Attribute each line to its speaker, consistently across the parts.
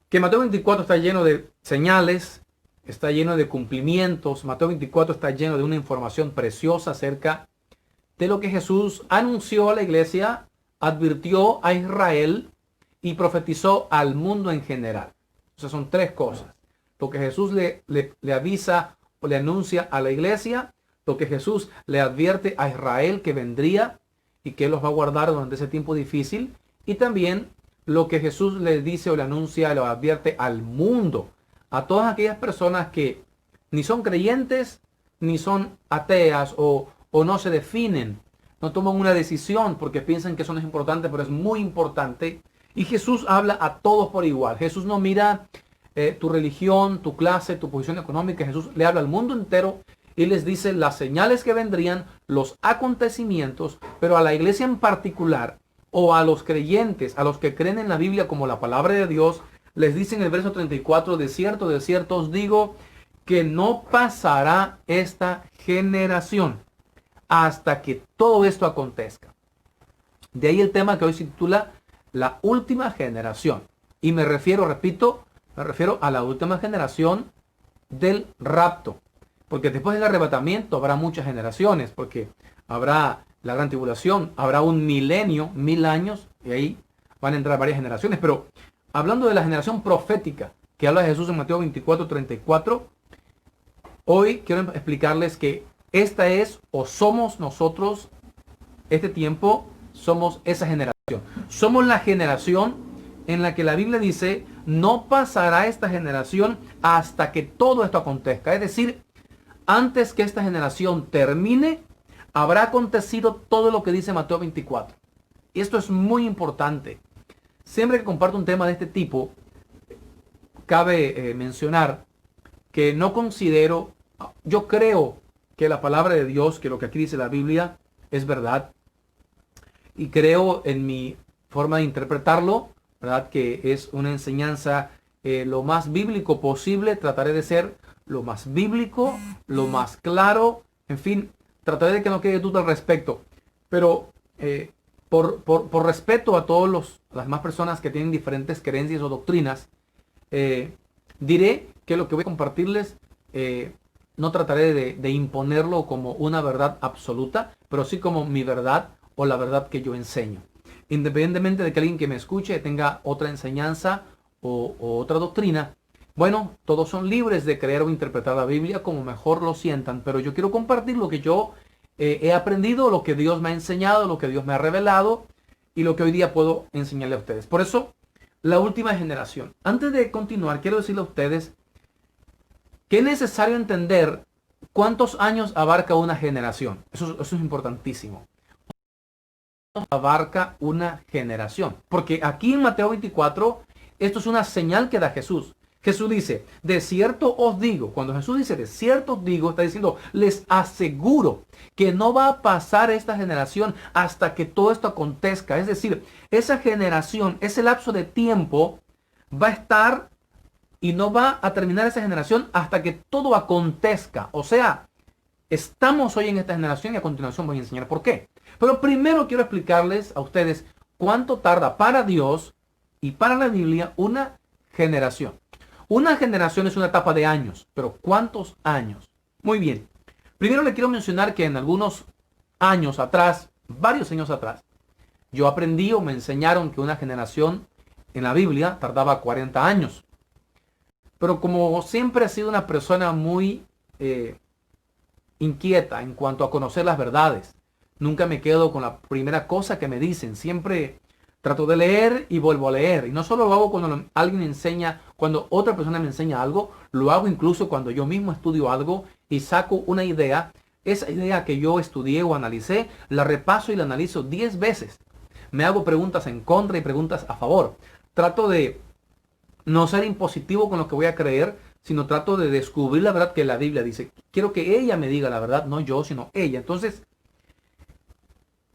Speaker 1: que Mateo 24 está lleno de señales, está lleno de cumplimientos. Mateo 24 está lleno de una información preciosa acerca de lo que Jesús anunció a la iglesia, advirtió a Israel y profetizó al mundo en general. O sea, son tres cosas. Lo que Jesús le avisa o le anuncia a la iglesia, lo que Jesús le advierte a Israel que vendría y que él los va a guardar durante ese tiempo difícil, y también lo que Jesús le dice o le anuncia, lo advierte al mundo, a todas aquellas personas que ni son creyentes, ni son ateas o no se definen, no toman una decisión porque piensan que eso no es importante, pero es muy importante. Y Jesús habla a todos por igual. Jesús no mira tu religión, tu clase, tu posición económica. Jesús le habla al mundo entero y les dice las señales que vendrían, los acontecimientos, pero a la iglesia en particular, o a los creyentes, a los que creen en la Biblia como la palabra de Dios, les dice en el verso 34, de cierto os digo, que no pasará esta generación hasta que todo esto acontezca. De ahí el tema que hoy se titula La última generación. Y me refiero, repito, me refiero a la última generación del rapto. Porque después del arrebatamiento habrá muchas generaciones, porque habrá la gran tribulación, habrá un milenio, 1000 años, y ahí van a entrar varias generaciones. Pero hablando de la generación profética que habla Jesús en Mateo 24:34, hoy quiero explicarles que esta es o somos nosotros, este tiempo, somos esa generación. Somos la generación en la que la Biblia dice, no pasará esta generación hasta que todo esto acontezca. Es decir, antes que esta generación termine, habrá acontecido todo lo que dice Mateo 24. Y esto es muy importante. Siempre que comparto un tema de este tipo, cabe mencionar que no considero, yo creo que la palabra de Dios, que lo que aquí dice la Biblia es verdad, y creo en mi forma de interpretarlo, ¿verdad? Que es una enseñanza lo más bíblico posible. Trataré de ser lo más bíblico, lo más claro, en fin, trataré de que no quede duda al respecto. Pero por respeto a todas las demás personas que tienen diferentes creencias o doctrinas, diré que lo que voy a compartirles no trataré de imponerlo como una verdad absoluta, pero sí como mi verdad o la verdad que yo enseño. Independientemente de que alguien que me escuche tenga otra enseñanza o otra doctrina, bueno, todos son libres de creer o interpretar la Biblia como mejor lo sientan, pero yo quiero compartir lo que yo he aprendido, lo que Dios me ha enseñado, lo que Dios me ha revelado y lo que hoy día puedo enseñarle a ustedes. Por eso, la última generación. Antes de continuar, quiero decirle a ustedes que es necesario entender cuántos años abarca una generación. Eso es importantísimo. Abarca una generación. Porque aquí en Mateo 24, esto es una señal que da Jesús. Jesús dice, de cierto os digo. Cuando Jesús dice, de cierto os digo, está diciendo, les aseguro que no va a pasar esta generación hasta que todo esto acontezca. Es decir, esa generación, ese lapso de tiempo va a estar y no va a terminar esa generación hasta que todo acontezca. O sea, estamos hoy en esta generación y a continuación voy a enseñar por qué. Pero primero quiero explicarles a ustedes cuánto tarda para Dios y para la Biblia una generación. Una generación es una etapa de años, pero ¿cuántos años? Muy bien. Primero le quiero mencionar que en algunos años atrás, varios años atrás, yo aprendí o me enseñaron que una generación en la Biblia tardaba 40 años. Pero como siempre he sido una persona muy inquieta en cuanto a conocer las verdades, nunca me quedo con la primera cosa que me dicen. Siempre trato de leer y vuelvo a leer. Y no solo lo hago cuando alguien me enseña, cuando otra persona me enseña algo, lo hago incluso cuando yo mismo estudio algo y saco una idea. Esa idea que yo estudié o analicé, la repaso y la analizo 10 veces. Me hago preguntas en contra y preguntas a favor. Trato de no ser impositivo con lo que voy a creer, sino trato de descubrir la verdad que la Biblia dice. Quiero que ella me diga la verdad, no yo, sino ella. Entonces,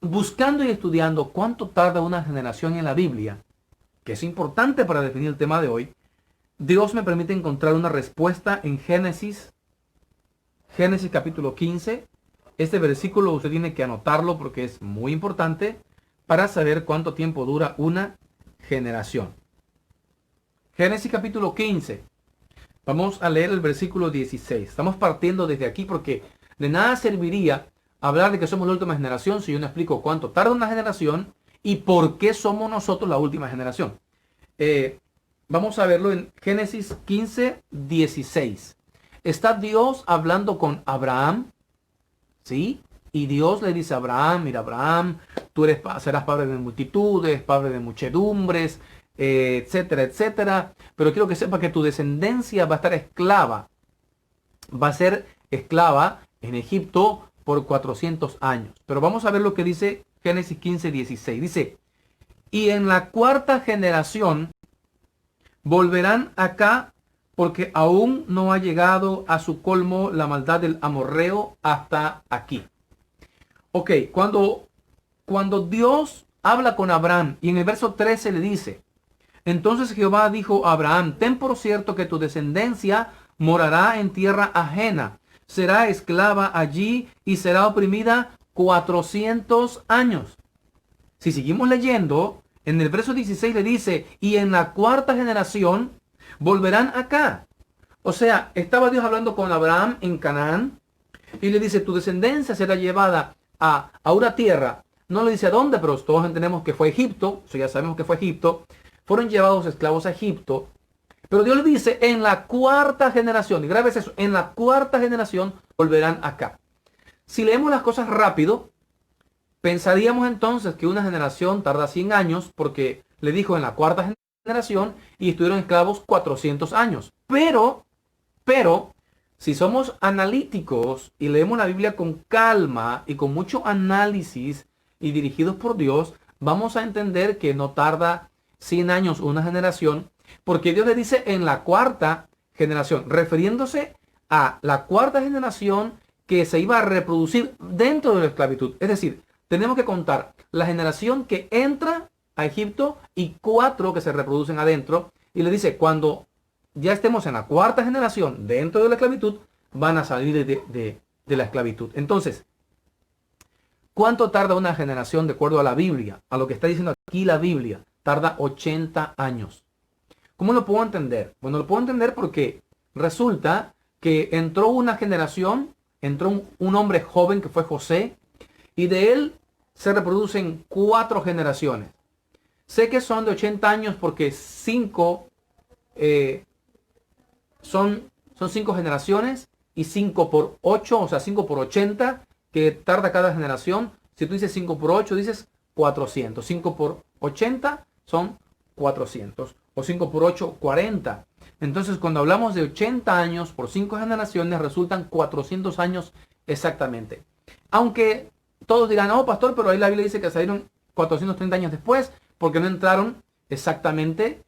Speaker 1: buscando y estudiando cuánto tarda una generación en la Biblia, que es importante para definir el tema de hoy, Dios me permite encontrar una respuesta en Génesis capítulo 15. Este versículo usted tiene que anotarlo porque es muy importante para saber cuánto tiempo dura una generación. Génesis capítulo 15. Vamos a leer el versículo 16. Estamos partiendo desde aquí porque de nada serviría hablar de que somos la última generación si yo no explico cuánto tarda una generación y por qué somos nosotros la última generación. Vamos a verlo en Génesis 15, 16. Está Dios hablando con Abraham, ¿sí? Y Dios le dice a Abraham, mira Abraham, tú serás padre de multitudes, padre de muchedumbres, etcétera, etcétera. Pero quiero que sepa que tu descendencia va a estar esclava. Va a ser esclava en Egipto por 400 años. Pero vamos a ver lo que dice Génesis 15, 16. Dice, y en la cuarta generación volverán acá porque aún no ha llegado a su colmo la maldad del amorreo hasta aquí. Ok, cuando Dios habla con Abraham y en el verso 13 le dice, entonces Jehová dijo a Abraham, ten por cierto que tu descendencia morará en tierra ajena, será esclava allí y será oprimida 400 años. Si seguimos leyendo, en el verso 16 le dice, y en la cuarta generación volverán acá. O sea, estaba Dios hablando con Abraham en Canaán y le dice, tu descendencia será llevada a una tierra. No le dice a dónde, pero todos entendemos que fue Egipto. Eso ya sabemos que fue Egipto. Fueron llevados esclavos a Egipto. Pero Dios le dice, en la cuarta generación, y grabes eso, en la cuarta generación volverán acá. Si leemos las cosas rápido, pensaríamos entonces que una generación tarda 100 años porque le dijo en la cuarta generación y estuvieron esclavos 400 años. Pero, si somos analíticos y leemos la Biblia con calma y con mucho análisis y dirigidos por Dios, vamos a entender que no tarda 100 años una generación, porque Dios le dice en la cuarta generación, refiriéndose a la cuarta generación que se iba a reproducir dentro de la esclavitud. Es decir, tenemos que contar la generación que entra a Egipto y 4 que se reproducen adentro. Y le dice, cuando ya estemos en la cuarta generación dentro de la esclavitud, van a salir de la esclavitud. Entonces, ¿cuánto tarda una generación de acuerdo a la Biblia? A lo que está diciendo aquí la Biblia. Tarda 80 años. ¿Cómo lo puedo entender? Bueno, lo puedo entender porque resulta que entró una generación, entró un hombre joven que fue José, y de él se reproducen 4 generaciones. Sé que son de 80 años porque 5 son 5 generaciones y 5 por 8, o sea, 5 por 80, que tarda cada generación. Si tú dices 5 por 8, dices 400. 5 por 80 son 400. O 5 por 8, 40. Entonces, cuando hablamos de 80 años por 5 generaciones, resultan 400 años exactamente. Aunque todos dirán, no, pastor, pero ahí la Biblia dice que salieron 430 años después, porque no entraron exactamente.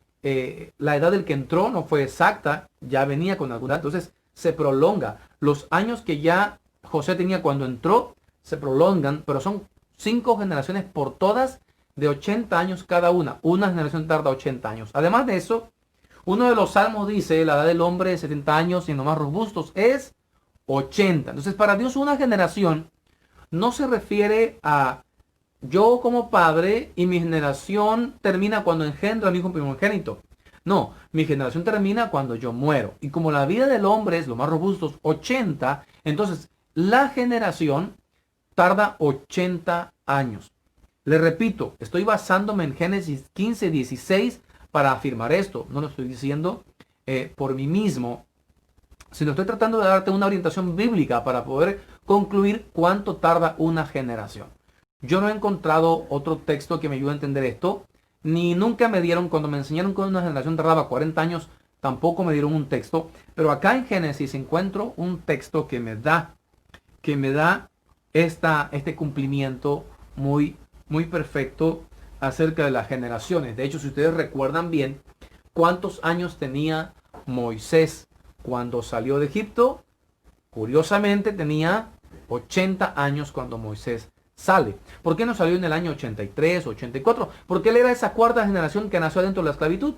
Speaker 1: La edad del que entró no fue exacta, ya venía con alguna. Entonces, se prolonga. Los años que ya José tenía cuando entró, se prolongan, pero son 5 generaciones por todas de 80 años cada una. Una generación tarda 80 años. Además de eso, uno de los salmos dice, la edad del hombre de 70 años y en los más robustos es 80. Entonces, para Dios una generación no se refiere a yo como padre y mi generación termina cuando engendro a mi hijo primogénito. No, mi generación termina cuando yo muero. Y como la vida del hombre es lo más robusto, 80, entonces la generación tarda 80 años. Le repito, estoy basándome en Génesis 15, 16 para afirmar esto. No lo estoy diciendo por mí mismo, sino estoy tratando de darte una orientación bíblica para poder concluir cuánto tarda una generación. Yo no he encontrado otro texto que me ayude a entender esto, ni nunca me dieron, cuando me enseñaron que una generación tardaba 40 años, tampoco me dieron un texto, pero acá en Génesis encuentro un texto que me da este cumplimiento muy perfecto acerca de las generaciones. De hecho, si ustedes recuerdan bien, ¿cuántos años tenía Moisés cuando salió de Egipto? Curiosamente tenía 80 años cuando Moisés sale. ¿Por qué no salió en el año 83, 84? Porque él era esa cuarta generación que nació dentro de la esclavitud.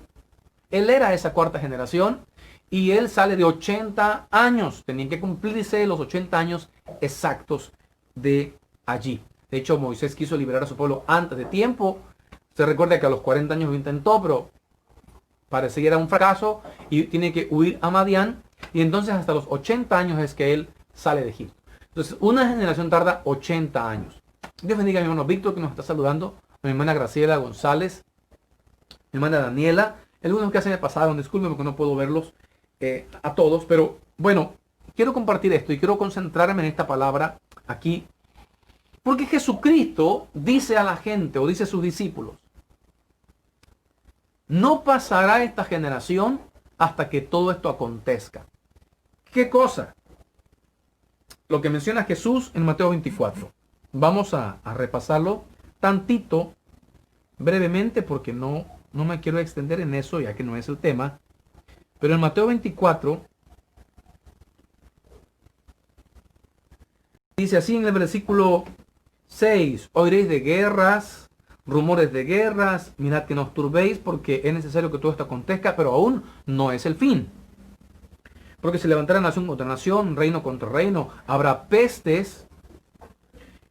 Speaker 1: Él era esa cuarta generación y él sale de 80 años. Tenían que cumplirse los 80 años exactos de allí. De hecho, Moisés quiso liberar a su pueblo antes de tiempo. Se recuerda que a los 40 años lo intentó, pero pareciera un fracaso y tiene que huir a Madián. Y entonces hasta los 80 años es que él sale de Egipto. Entonces una generación tarda 80 años. Dios bendiga a mi hermano Víctor que nos está saludando, a mi hermana Graciela González, mi hermana Daniela, algunos que se me pasaron, disculpen porque no puedo verlos a todos, pero bueno, quiero compartir esto y quiero concentrarme en esta palabra aquí, porque Jesucristo dice a la gente o dice a sus discípulos, no pasará esta generación hasta que todo esto acontezca. ¿Qué cosa? Lo que menciona Jesús en Mateo 24. Vamos a repasarlo tantito, brevemente, porque no me quiero extender en eso, ya que no es el tema. Pero en Mateo 24, dice así en el versículo 6, oiréis de guerras, rumores de guerras, mirad que no os turbéis, porque es necesario que todo esto acontezca, pero aún no es el fin. Porque se levantará nación contra nación, reino contra reino, habrá pestes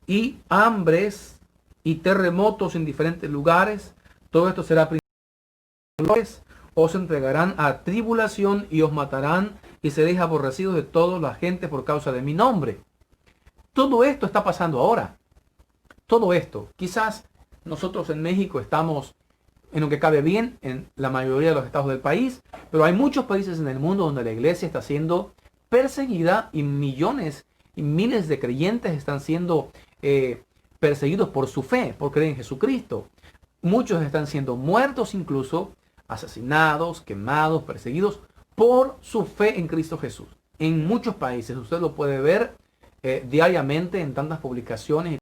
Speaker 1: y hambres y terremotos en diferentes lugares. Todo esto será principalmente, os entregarán a tribulación y os matarán y seréis aborrecidos de toda la gente por causa de mi nombre. Todo esto está pasando ahora. Todo esto. Quizás nosotros en México estamos en lo que cabe bien en la mayoría de los estados del país, pero hay muchos países en el mundo donde la iglesia está siendo perseguida y millones y miles de creyentes están siendo perseguidos por su fe, por creer en Jesucristo. Muchos están siendo muertos incluso, asesinados, quemados, perseguidos por su fe en Cristo Jesús. En muchos países, usted lo puede ver diariamente en tantas publicaciones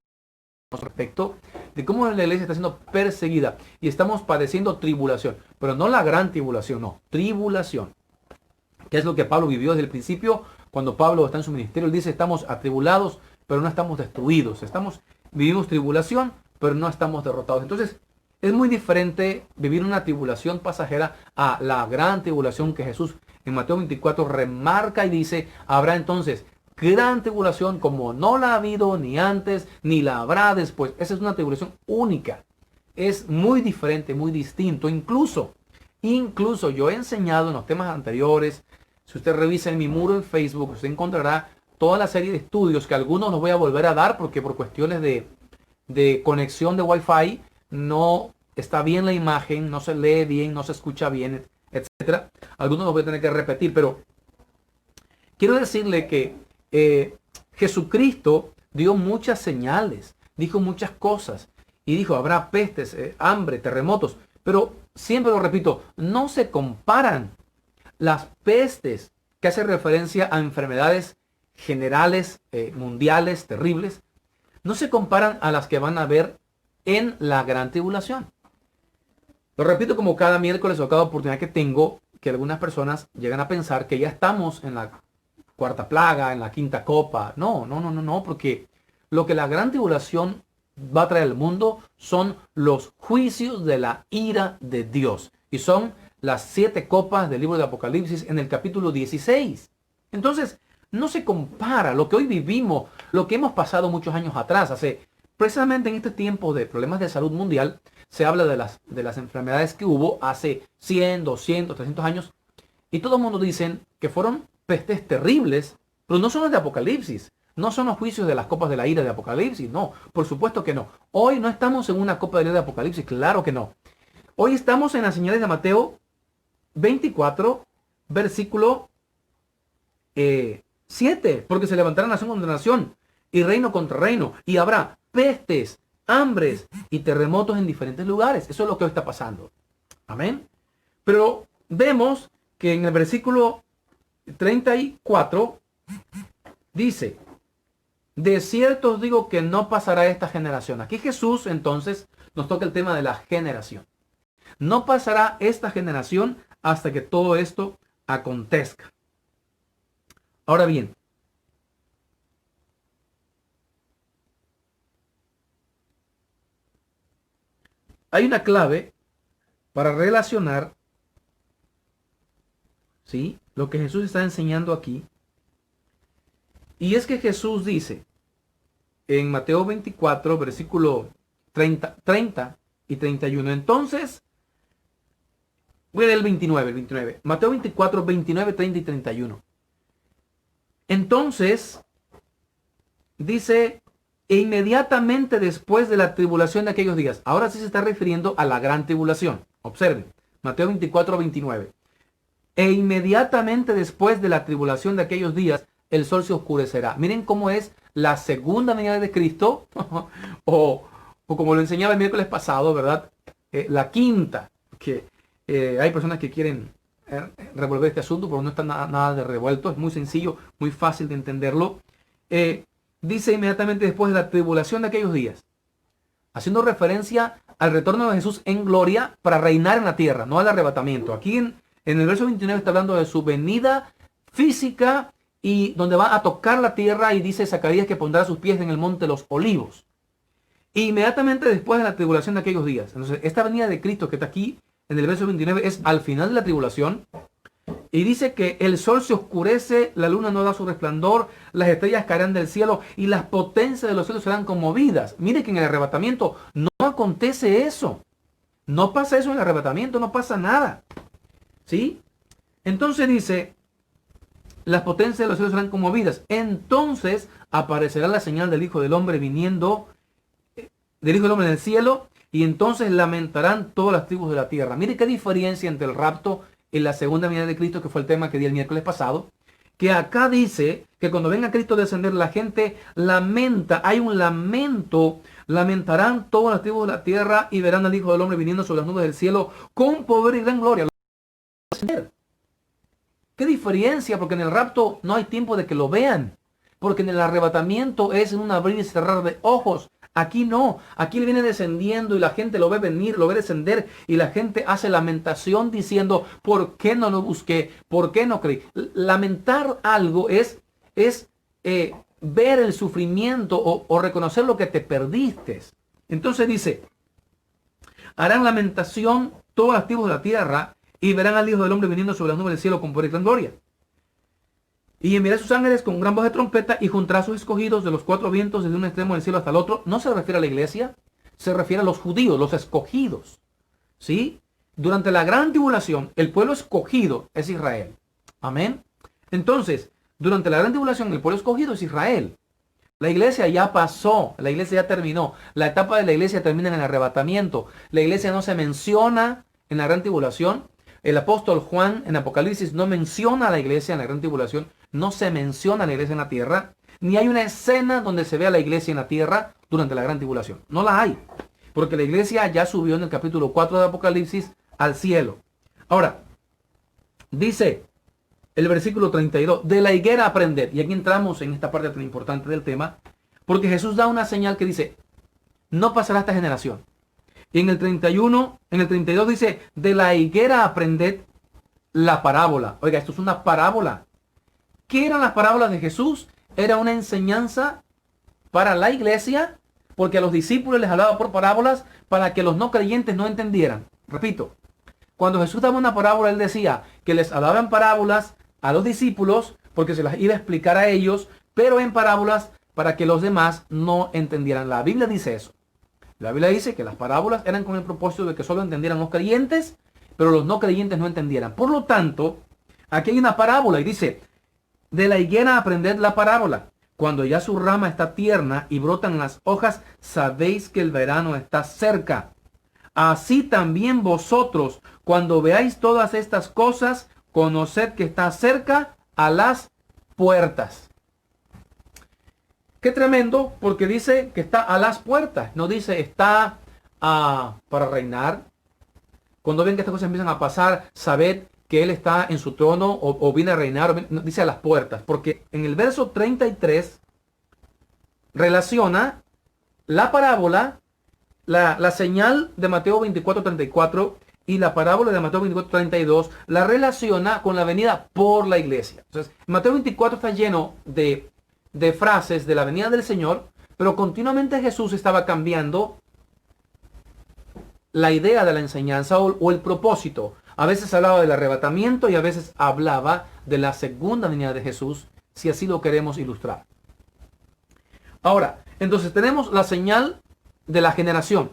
Speaker 1: respecto de cómo la iglesia está siendo perseguida y estamos padeciendo tribulación, pero no la gran tribulación, no, tribulación, que es lo que Pablo vivió desde el principio. Cuando Pablo está en su ministerio, él dice, estamos atribulados, pero no estamos destruidos, vivimos tribulación, pero no estamos derrotados. Entonces, es muy diferente vivir una tribulación pasajera a la gran tribulación que Jesús en Mateo 24 remarca y dice, habrá entonces gran tribulación como no la ha habido ni antes, ni la habrá después. Esa es una tribulación única. Es muy diferente, muy distinto. Incluso yo he enseñado en los temas anteriores. Si usted revisa en mi muro en Facebook, usted encontrará toda la serie de estudios que algunos los voy a volver a dar porque por cuestiones de conexión de Wi-Fi no está bien la imagen, no se lee bien, no se escucha bien, etcétera. Algunos los voy a tener que repetir, pero quiero decirle que Jesucristo dio muchas señales, dijo muchas cosas y dijo habrá pestes, hambre, terremotos, pero siempre lo repito, no se comparan las pestes que hace referencia a enfermedades generales, mundiales, terribles, no se comparan a las que van a haber en la gran tribulación. Lo repito como cada miércoles o cada oportunidad que tengo, que algunas personas llegan a pensar que ya estamos en la cuarta plaga, en la quinta copa. No, porque lo que la gran tribulación va a traer al mundo son los juicios de la ira de Dios. Y son las 7 copas del libro de Apocalipsis en el capítulo 16. Entonces, no se compara lo que hoy vivimos, lo que hemos pasado muchos años atrás. Precisamente en este tiempo de problemas de salud mundial, se habla de las enfermedades que hubo hace 100, 200, 300 años. Y todo el mundo dice que fueron pestes terribles, pero no son los de Apocalipsis, no son los juicios de las copas de la ira de Apocalipsis, no, por supuesto que no. Hoy no estamos en una copa de la ira de Apocalipsis, claro que no. Hoy estamos en las señales de Mateo 24, versículo 7, porque se levantará nación contra nación y reino contra reino, y habrá pestes, hambres y terremotos en diferentes lugares. Eso es lo que hoy está pasando. Amén. Pero vemos que en el versículo 34 dice, de cierto os digo que no pasará esta generación. Aquí Jesús entonces nos toca el tema de la generación. No pasará esta generación hasta que todo esto acontezca. Ahora bien, hay una clave para relacionar, ¿sí?, lo que Jesús está enseñando aquí. Y es que Jesús dice en Mateo 24, versículo 30 y 31. Entonces Voy a leer el 29. Mateo 24, 29, 30 y 31. Entonces, dice, e inmediatamente después de la tribulación de aquellos días. Ahora sí se está refiriendo a la gran tribulación. Observen, Mateo 24, 29. E inmediatamente después de la tribulación de aquellos días, el sol se oscurecerá. Miren cómo es la segunda venida de Cristo, o como lo enseñaba el miércoles pasado, ¿verdad? La quinta, que hay personas que quieren revolver este asunto, pero no está nada de revuelto, es muy sencillo, muy fácil de entenderlo. Dice inmediatamente después de la tribulación de aquellos días, haciendo referencia al retorno de Jesús en gloria para reinar en la tierra, no al arrebatamiento. Aquí en el verso 29 está hablando de su venida física y donde va a tocar la tierra, y dice Zacarías que pondrá sus pies en el monte de los olivos. Inmediatamente después de la tribulación de aquellos días. Entonces, esta venida de Cristo que está aquí en el verso 29 es al final de la tribulación. Y dice que el sol se oscurece, la luna no da su resplandor, las estrellas caerán del cielo y las potencias de los cielos serán conmovidas. Mire que en el arrebatamiento no acontece eso. No pasa eso en el arrebatamiento, no pasa nada. ¿Sí? Entonces dice, las potencias de los cielos serán conmovidas. Entonces aparecerá la señal del Hijo del Hombre viniendo, del Hijo del Hombre en el cielo, y entonces lamentarán todas las tribus de la tierra. Mire qué diferencia entre el rapto y la segunda venida de Cristo, que fue el tema que di el miércoles pasado, que acá dice que cuando venga Cristo a descender, la gente lamenta, hay un lamento, lamentarán todas las tribus de la tierra y verán al Hijo del Hombre viniendo sobre las nubes del cielo con poder y gran gloria. ¿Qué diferencia? Porque en el rapto no hay tiempo de que lo vean, porque en el arrebatamiento es en un abrir y cerrar de ojos. Aquí no, aquí él viene descendiendo y la gente lo ve venir, lo ve descender, y la gente hace lamentación diciendo, ¿por qué no lo busqué? ¿Por qué no creí? Lamentar algo es ver el sufrimiento o reconocer lo que te perdiste. Entonces dice, harán lamentación todas las tribus de la tierra y verán al Hijo del Hombre viniendo sobre las nubes del cielo con poder y gran gloria. Y enviará sus ángeles con gran voz de trompeta y juntará a sus escogidos de los cuatro vientos desde un extremo del cielo hasta el otro. No se refiere a la iglesia, se refiere a los judíos, los escogidos. ¿Sí? Durante la gran tribulación, el pueblo escogido es Israel. Amén. Entonces, durante la gran tribulación, el pueblo escogido es Israel. La iglesia ya pasó, la iglesia ya terminó. La etapa de la iglesia termina en el arrebatamiento. La iglesia no se menciona en la gran tribulación. El apóstol Juan en Apocalipsis no menciona a la iglesia en la gran tribulación. No se menciona a la iglesia en la tierra. Ni hay una escena donde se vea a la iglesia en la tierra durante la gran tribulación. No la hay. Porque la iglesia ya subió en el capítulo 4 de Apocalipsis al cielo. Ahora, dice el versículo 32, de la higuera aprended. Y aquí entramos en esta parte tan importante del tema. Porque Jesús da una señal que dice, no pasará esta generación. Y en el 31, en el 32 dice, de la higuera aprended la parábola. Oiga, esto es una parábola. ¿Qué eran las parábolas de Jesús? Era una enseñanza para la iglesia, porque a los discípulos les hablaba por parábolas para que los no creyentes no entendieran. Repito, cuando Jesús daba una parábola, él decía que les hablaba en parábolas a los discípulos, porque se las iba a explicar a ellos, pero en parábolas para que los demás no entendieran. La Biblia dice eso. La Biblia dice que las parábolas eran con el propósito de que solo entendieran los creyentes, pero los no creyentes no entendieran. Por lo tanto, aquí hay una parábola y dice, de la higuera aprended la parábola. Cuando ya su rama está tierna y brotan las hojas, sabéis que el verano está cerca. Así también vosotros, cuando veáis todas estas cosas, conoced que está cerca a las puertas. Qué tremendo, porque dice que está a las puertas. No dice está para reinar. Cuando ven que estas cosas empiezan a pasar, sabed que Él está en su trono o viene a reinar. No, dice a las puertas, porque en el verso 33 relaciona la parábola, la señal de Mateo 24:34 y la parábola de Mateo 24:32 la relaciona con la venida por la iglesia. Entonces, Mateo 24 está lleno de frases de la venida del Señor, pero continuamente Jesús estaba cambiando la idea de la enseñanza o el propósito. A veces hablaba del arrebatamiento y a veces hablaba de la segunda venida de Jesús, si así lo queremos ilustrar. Ahora, entonces tenemos la señal de la generación.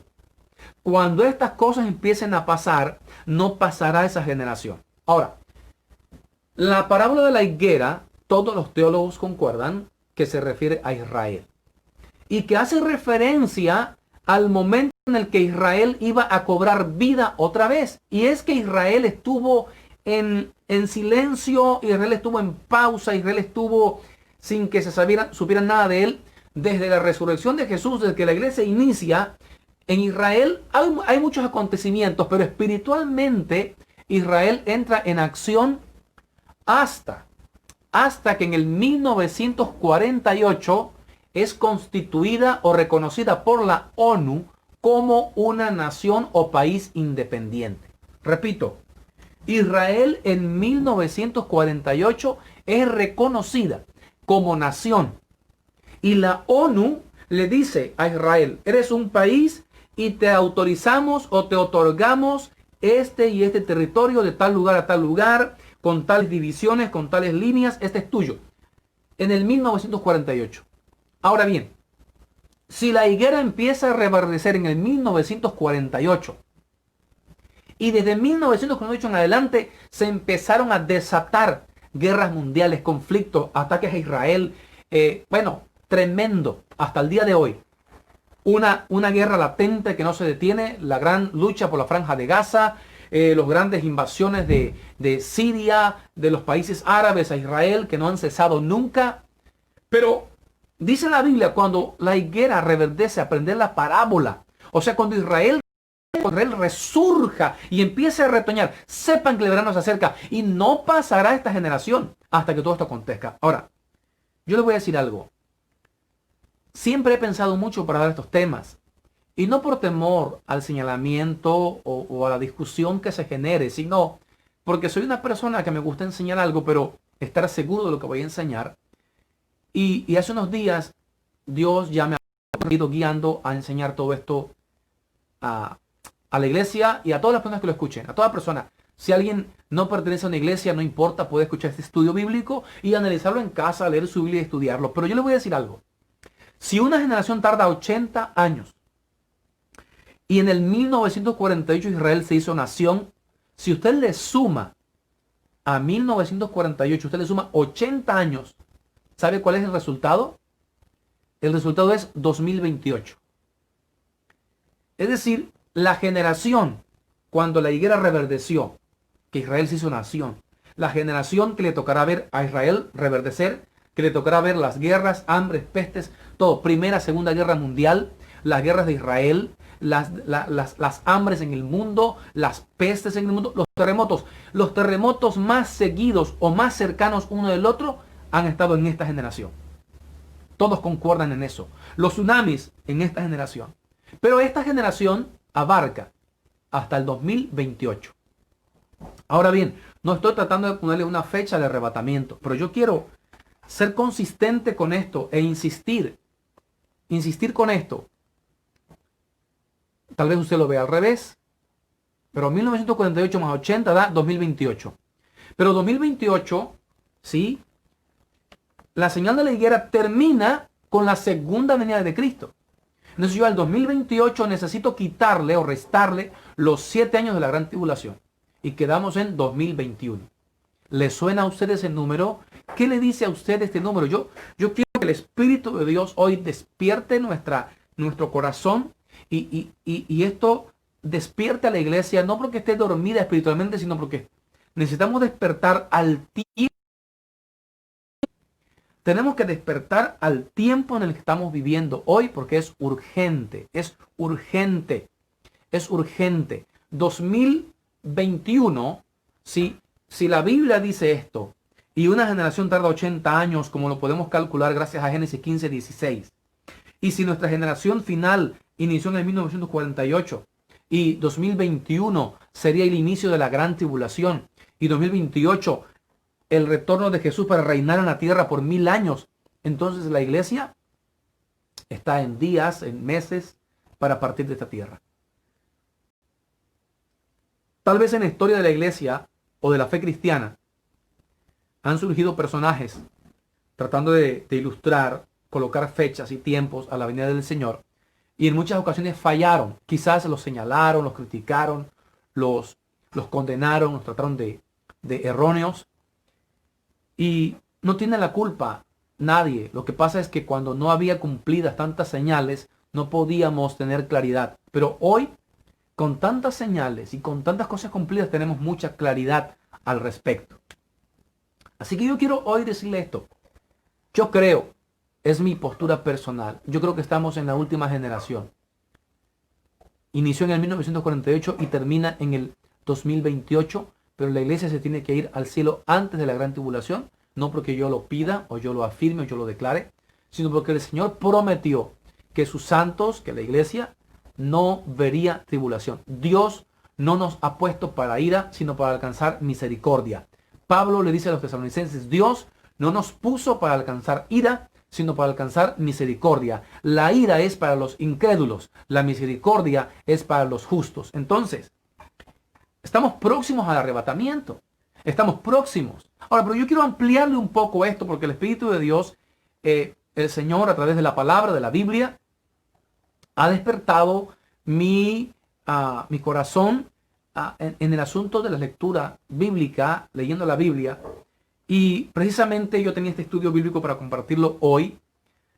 Speaker 1: cuando estas cosas empiecen a pasar, no pasará esa generación. Ahora, la parábola de la higuera, todos los teólogos concuerdan que se refiere a Israel y que hace referencia al momento en el que Israel iba a cobrar vida otra vez. Y es que Israel estuvo en silencio, Israel estuvo en pausa, Israel estuvo sin que se supieran nada de él desde la resurrección de Jesús, desde que la iglesia inicia. En Israel hay muchos acontecimientos, pero espiritualmente Israel entra en acción hasta que en el 1948 es constituida o reconocida por la ONU como una nación o país independiente. Repito, Israel en 1948 es reconocida como nación y la ONU le dice a Israel: eres un país y te autorizamos o te otorgamos este y este territorio de tal lugar a tal lugar, con tales divisiones, con tales líneas, este es tuyo. En el 1948. Ahora bien, si la higuera empieza a reverdecer en el 1948 y desde 1948 en adelante se empezaron a desatar guerras mundiales, conflictos, ataques a Israel, tremendo hasta el día de hoy. Una guerra latente que no se detiene, la gran lucha por la franja de Gaza, las grandes invasiones de Siria, de los países árabes a Israel, que no han cesado nunca. Pero dice la Biblia, cuando la higuera reverdece, aprender la parábola, o sea, cuando Israel resurja y empiece a retoñar, sepan que el verano se acerca y no pasará esta generación hasta que todo esto acontezca. Ahora, yo les voy a decir algo. Siempre he pensado mucho para dar estos temas. Y no por temor al señalamiento o a la discusión que se genere, sino porque soy una persona que me gusta enseñar algo, pero estar seguro de lo que voy a enseñar. Y hace unos días Dios ya me ha ido guiando a enseñar todo esto a la iglesia y a todas las personas que lo escuchen, a toda persona. Si alguien no pertenece a una iglesia, no importa, puede escuchar este estudio bíblico y analizarlo en casa, leer su Biblia y estudiarlo. Pero yo le voy a decir algo. Si una generación tarda 80 años y en el 1948 Israel se hizo nación, si usted le suma a 1948, usted le suma 80 años, ¿sabe cuál es el resultado? El resultado es 2028. Es decir, la generación, cuando la higuera reverdeció, que Israel se hizo nación, la generación que le tocará ver a Israel reverdecer, que le tocará ver las guerras, hambres, pestes, todo, Primera, Segunda Guerra Mundial, las guerras de Israel, las hambres en el mundo, las pestes en el mundo, los terremotos más seguidos o más cercanos uno del otro han estado en esta generación. Todos concuerdan en eso. Los tsunamis en esta generación. Pero esta generación abarca hasta el 2028. Ahora bien, no estoy tratando de ponerle una fecha de arrebatamiento, pero yo quiero ser consistente con esto e insistir con esto. Tal vez usted lo vea al revés, pero 1948 más 80 da 2028. Pero 2028, ¿sí? La señal de la higuera termina con la segunda venida de Cristo. Entonces yo al 2028 necesito quitarle o restarle los 7 años de la gran tribulación. Y quedamos en 2021. ¿Le suena a ustedes el número? ¿Qué le dice a usted este número? Yo quiero que el Espíritu de Dios hoy despierte nuestro corazón y esto despierte a la iglesia, no porque esté dormida espiritualmente, sino porque necesitamos despertar al tiempo. Tenemos que despertar al tiempo en el que estamos viviendo hoy porque es urgente, es urgente, es urgente. 2021, si la Biblia dice esto y una generación tarda 80 años, como lo podemos calcular gracias a Génesis 15, 16, y si nuestra generación final inició en el 1948 y 2021 sería el inicio de la gran tribulación y 2028 el retorno de Jesús para reinar en la tierra por 1000 años, entonces la iglesia está en días, en meses, para partir de esta tierra. Tal vez en la historia de la iglesia o de la fe cristiana han surgido personajes tratando de ilustrar, colocar fechas y tiempos a la venida del Señor y en muchas ocasiones fallaron. Quizás los señalaron, los criticaron, los condenaron, los trataron de erróneos. Y no tiene la culpa nadie. Lo que pasa es que cuando no había cumplidas tantas señales, no podíamos tener claridad. Pero hoy, con tantas señales y con tantas cosas cumplidas, tenemos mucha claridad al respecto. Así que yo quiero hoy decirle esto. Yo creo, es mi postura personal, yo creo que estamos en la última generación. Inició en el 1948 y termina en el 2028, pero la iglesia se tiene que ir al cielo antes de la gran tribulación, no porque yo lo pida o yo lo afirme o yo lo declare, sino porque el Señor prometió que sus santos, que la iglesia, no vería tribulación. Dios no nos ha puesto para ira, sino para alcanzar misericordia. Pablo le dice a los tesalonicenses, Dios no nos puso para alcanzar ira, sino para alcanzar misericordia. La ira es para los incrédulos, la misericordia es para los justos. Entonces, estamos próximos al arrebatamiento. Estamos próximos. Ahora, pero yo quiero ampliarle un poco esto, porque el Espíritu de Dios, el Señor, a través de la palabra, de la Biblia, ha despertado mi corazón en el asunto de la lectura bíblica, leyendo la Biblia. Y precisamente yo tenía este estudio bíblico para compartirlo hoy,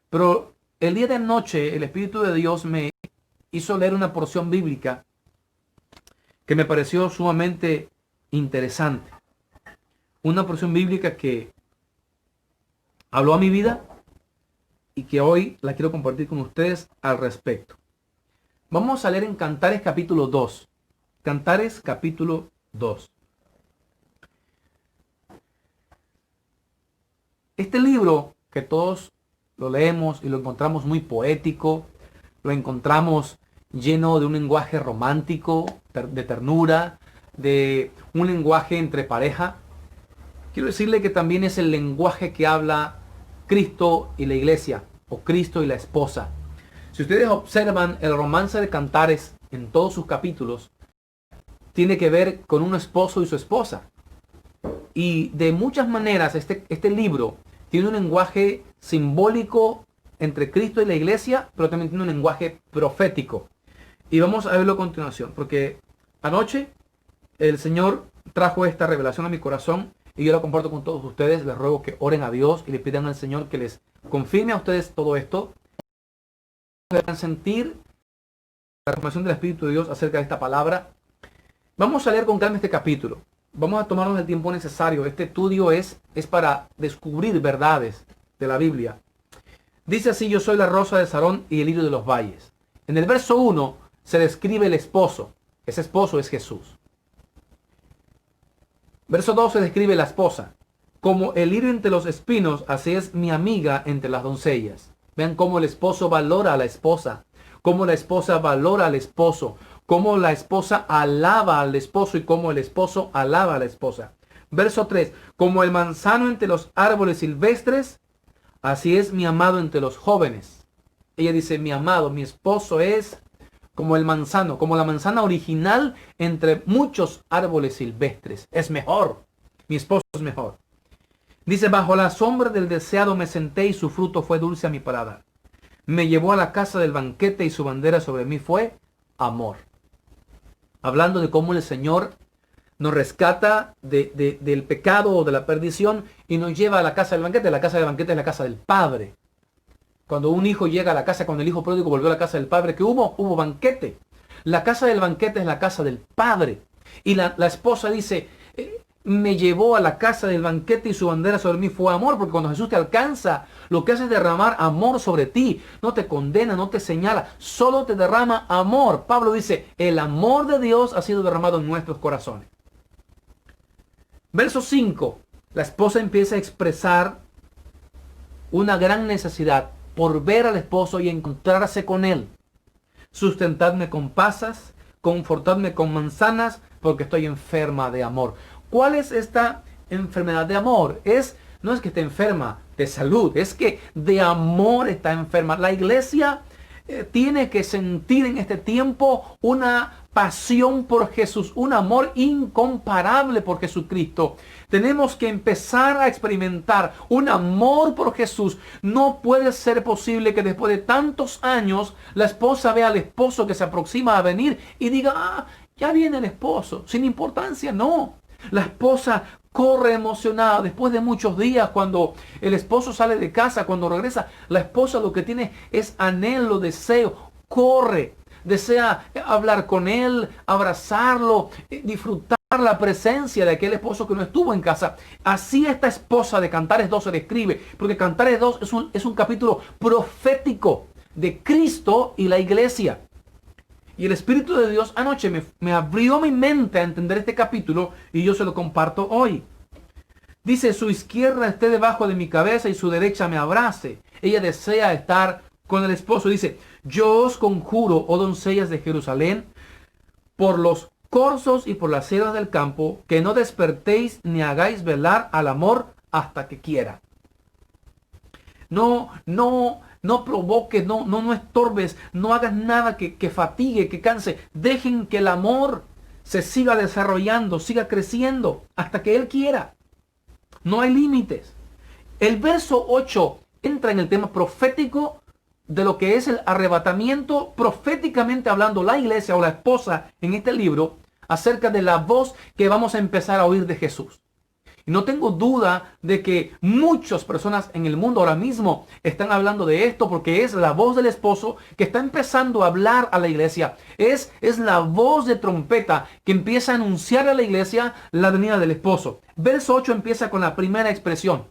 Speaker 1: pero el día de anoche el Espíritu de Dios me hizo leer una porción bíblica que me pareció sumamente interesante. Una porción bíblica que habló a mi vida y que hoy la quiero compartir con ustedes al respecto. Vamos a leer en Cantares capítulo 2. Cantares capítulo 2. Este libro que todos lo leemos y lo encontramos muy poético, lo encontramos lleno de un lenguaje romántico, de ternura, de un lenguaje entre pareja. Quiero decirle que también es el lenguaje que habla Cristo y la iglesia, o Cristo y la esposa. Si ustedes observan el romance de Cantares en todos sus capítulos, tiene que ver con un esposo y su esposa. Y de muchas maneras este libro tiene un lenguaje simbólico entre Cristo y la iglesia, pero también tiene un lenguaje profético. Y vamos a verlo a continuación, porque anoche el Señor trajo esta revelación a mi corazón y yo la comparto con todos ustedes. Les ruego que oren a Dios y le pidan al Señor que les confirme a ustedes todo esto. Puedan sentir la confirmación del Espíritu de Dios acerca de esta palabra. Vamos a leer con calma este capítulo. Vamos a tomarnos el tiempo necesario. Este estudio es para descubrir verdades de la Biblia. Dice así: yo soy la rosa de Sarón y el lirio de los valles. En el verso 1 se describe el esposo. Ese esposo es Jesús. Verso 2 se describe la esposa. Como el lirio entre los espinos, así es mi amiga entre las doncellas. Vean cómo el esposo valora a la esposa. Cómo la esposa valora al esposo. Cómo la esposa alaba al esposo y cómo el esposo alaba a la esposa. Verso 3. Como el manzano entre los árboles silvestres, así es mi amado entre los jóvenes. Ella dice, mi amado, mi esposo es como el manzano, como la manzana original entre muchos árboles silvestres. Es mejor. Mi esposo es mejor. Dice, bajo la sombra del deseado me senté y su fruto fue dulce a mi paladar. Me llevó a la casa del banquete y su bandera sobre mí fue amor. Hablando de cómo el Señor nos rescata del pecado o de la perdición y nos lleva a la casa del banquete. La casa del banquete es la casa del Padre. Cuando un hijo llega a la casa, cuando el hijo pródigo volvió a la casa del Padre, ¿qué hubo? Hubo banquete. La casa del banquete es la casa del Padre. Y la esposa dice, me llevó a la casa del banquete y su bandera sobre mí fue amor, porque cuando Jesús te alcanza, lo que hace es derramar amor sobre ti. No te condena, no te señala, solo te derrama amor. Pablo dice, el amor de Dios ha sido derramado en nuestros corazones. Verso 5, la esposa empieza a expresar una gran necesidad por ver al esposo y encontrarse con él. Sustentadme con pasas, confortadme con manzanas, porque estoy enferma de amor. ¿Cuál es esta enfermedad de amor? No es que esté enferma de salud, es que de amor está enferma. La iglesia tiene que sentir en este tiempo una pasión por Jesús, un amor incomparable por Jesucristo. Tenemos que empezar a experimentar un amor por Jesús. No puede ser posible que después de tantos años la esposa vea al esposo que se aproxima a venir y diga, ya viene el esposo, sin importancia. No, la esposa corre emocionada después de muchos días cuando el esposo sale de casa, cuando regresa. La esposa lo que tiene es anhelo, deseo, corre. Desea hablar con él, abrazarlo, disfrutar la presencia de aquel esposo que no estuvo en casa. Así esta esposa de Cantares 2 se describe, porque Cantares 2 es un capítulo profético de Cristo y la iglesia. Y el Espíritu de Dios anoche me abrió mi mente a entender este capítulo y yo se lo comparto hoy. Dice, su izquierda esté debajo de mi cabeza y su derecha me abrace. Ella desea estar con el esposo. Dice, yo os conjuro, oh doncellas de Jerusalén, por los corzos y por las cedras del campo, que no despertéis ni hagáis velar al amor hasta que quiera. No provoques, no estorbes, no hagas nada que fatigue, que canse. Dejen que el amor se siga desarrollando, siga creciendo hasta que Él quiera. No hay límites. El verso 8 entra en el tema profético de lo que es el arrebatamiento, proféticamente hablando la iglesia o la esposa en este libro, acerca de la voz que vamos a empezar a oír de Jesús. Y no tengo duda de que muchas personas en el mundo ahora mismo están hablando de esto porque es la voz del esposo que está empezando a hablar a la iglesia. Es la voz de trompeta que empieza a anunciar a la iglesia la venida del esposo. Verso 8 empieza con la primera expresión.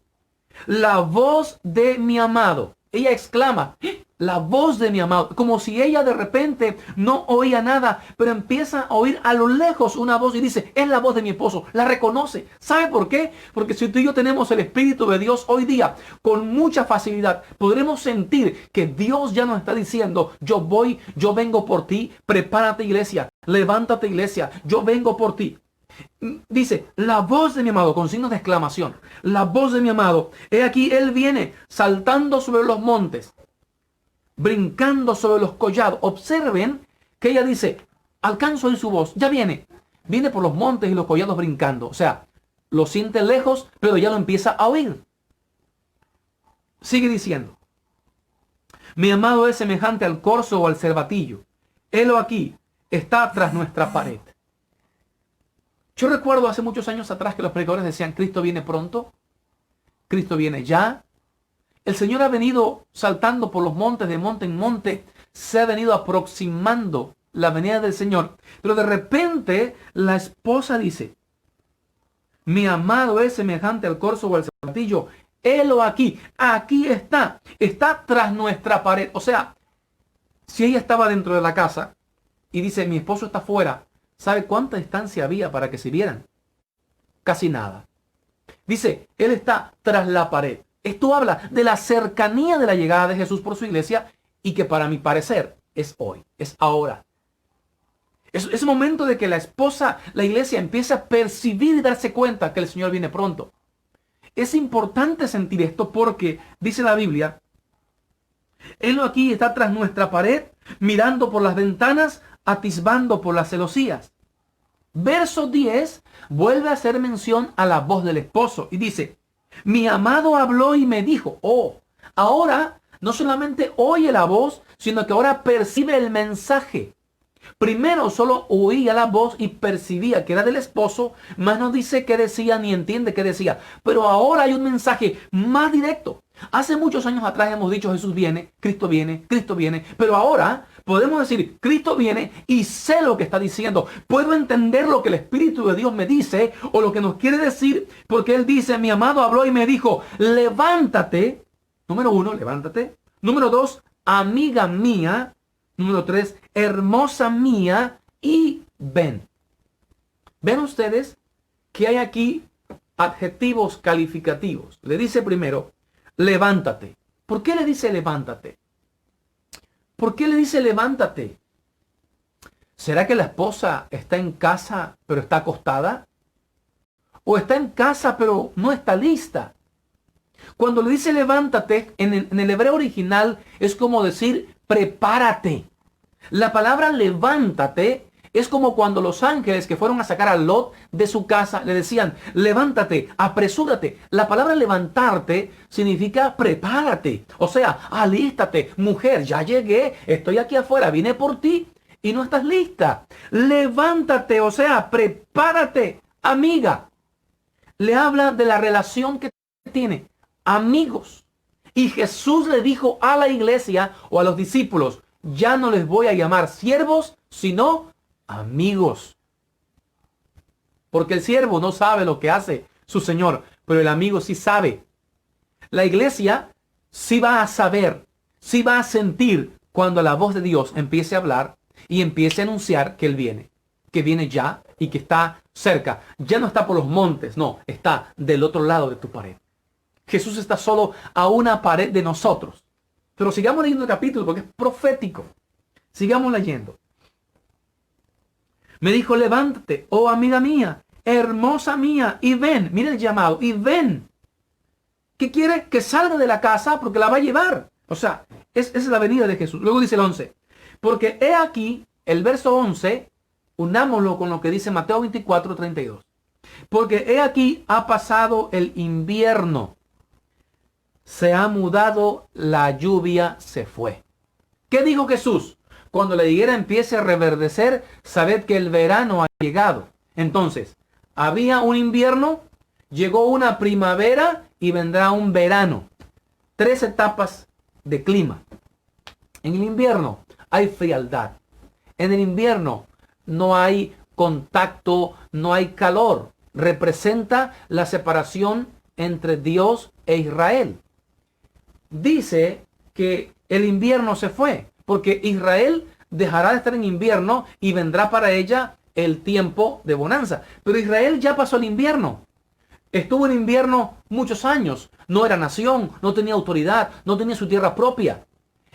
Speaker 1: La voz de mi amado. Ella exclama, la voz de mi amado, como si ella de repente no oía nada, pero empieza a oír a lo lejos una voz y dice, es la voz de mi esposo, la reconoce. ¿Sabe por qué? Porque si tú y yo tenemos el Espíritu de Dios hoy día, con mucha facilidad podremos sentir que Dios ya nos está diciendo, yo vengo por ti, prepárate iglesia, levántate iglesia, yo vengo por ti. Dice, la voz de mi amado, con signos de exclamación, la voz de mi amado, he aquí, él viene saltando sobre los montes, brincando sobre los collados. Observen que ella dice, alcanzo en su voz, ya viene por los montes y los collados brincando. O sea, lo siente lejos, pero ya lo empieza a oír. Sigue diciendo, mi amado es semejante al corzo o al cervatillo. Helo aquí, está tras nuestra pared. Yo recuerdo hace muchos años atrás que los predicadores decían, Cristo viene pronto, Cristo viene ya. El Señor ha venido saltando por los montes, de monte en monte, se ha venido aproximando la venida del Señor. Pero de repente la esposa dice, mi amado es semejante al corzo o al cervatillo. Helo aquí, aquí está tras nuestra pared. O sea, si ella estaba dentro de la casa y dice, mi esposo está fuera, ¿sabe cuánta distancia había para que se vieran? Casi nada. Dice, él está tras la pared. Esto habla de la cercanía de la llegada de Jesús por su iglesia y que para mi parecer es hoy, es ahora. Es el momento de que la esposa, la iglesia empiece a percibir y darse cuenta que el Señor viene pronto. Es importante sentir esto porque, dice la Biblia, Él aquí está tras nuestra pared, mirando por las ventanas, atisbando por las celosías. Verso 10 vuelve a hacer mención a la voz del esposo y dice, mi amado habló y me dijo, ahora no solamente oye la voz, sino que ahora percibe el mensaje. Primero solo oía la voz y percibía que era del esposo, mas no dice qué decía ni entiende qué decía. Pero ahora hay un mensaje más directo. Hace muchos años atrás hemos dicho Jesús viene, Cristo viene, Cristo viene. Pero ahora podemos decir Cristo viene y sé lo que está diciendo. Puedo entender lo que el Espíritu de Dios me dice o lo que nos quiere decir porque Él dice, mi amado habló y me dijo, levántate. Número 1, levántate. Número 2, amiga mía. Número 3, hermosa mía, y ven. Ven ustedes que hay aquí adjetivos calificativos. Le dice primero, levántate. ¿Por qué le dice levántate? ¿Por qué le dice levántate? ¿Será que la esposa está en casa pero está acostada? ¿O está en casa pero no está lista? Cuando le dice levántate, en el hebreo original es como decir prepárate. La palabra levántate es como cuando los ángeles que fueron a sacar a Lot de su casa le decían, levántate, apresúrate. La palabra levantarte significa prepárate. O sea, alístate. Mujer, ya llegué, estoy aquí afuera, vine por ti y no estás lista. Levántate, o sea, prepárate, amiga. Le habla de la relación que tiene, amigos. Y Jesús le dijo a la iglesia o a los discípulos, ya no les voy a llamar siervos, sino amigos. Porque el siervo no sabe lo que hace su señor, pero el amigo sí sabe. La iglesia sí va a saber, sí va a sentir cuando la voz de Dios empiece a hablar y empiece a anunciar que Él viene, que viene ya y que está cerca. Ya no está por los montes, no, está del otro lado de tu pared. Jesús está solo a una pared de nosotros. Pero sigamos leyendo el capítulo porque es profético. Sigamos leyendo. Me dijo, levántate, oh amiga mía, hermosa mía, y ven. Mira el llamado, y ven. ¿Qué quiere? Que salga de la casa porque la va a llevar. O sea, esa es la venida de Jesús. Luego dice el 11. Porque he aquí, el verso 11, unámoslo con lo que dice Mateo 24, 32. Porque he aquí ha pasado el invierno. Se ha mudado, la lluvia se fue. ¿Qué dijo Jesús? Cuando la higuera empiece a reverdecer, sabed que el verano ha llegado. Entonces, había un invierno, llegó una primavera y vendrá un verano. 3 etapas de clima. En el invierno hay frialdad. En el invierno no hay contacto, no hay calor. Representa la separación entre Dios e Israel. Dice que el invierno se fue, porque Israel dejará de estar en invierno y vendrá para ella el tiempo de bonanza. Pero Israel ya pasó el invierno. Estuvo en invierno muchos años. No era nación, no tenía autoridad, no tenía su tierra propia.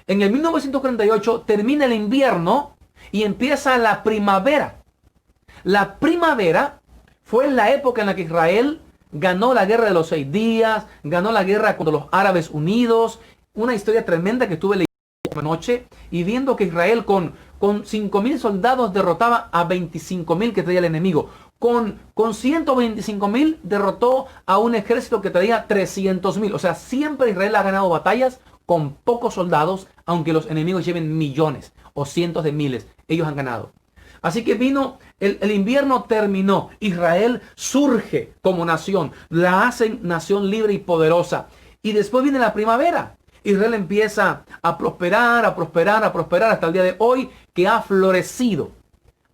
Speaker 1: En el 1948 termina el invierno y empieza la primavera. La primavera fue la época en la que Israel ganó la guerra de los 6 días, ganó la guerra contra los árabes unidos. Una historia tremenda que estuve leyendo anoche y viendo que Israel con 5.000 soldados derrotaba a 25.000 que traía el enemigo. Con 125.000 derrotó a un ejército que traía 300.000. O sea, siempre Israel ha ganado batallas con pocos soldados, aunque los enemigos lleven millones o cientos de miles. Ellos han ganado. Así que vino, el invierno terminó. Israel surge como nación. La hacen nación libre y poderosa. Y después viene la primavera. Israel empieza a prosperar, a prosperar, a prosperar hasta el día de hoy que ha florecido.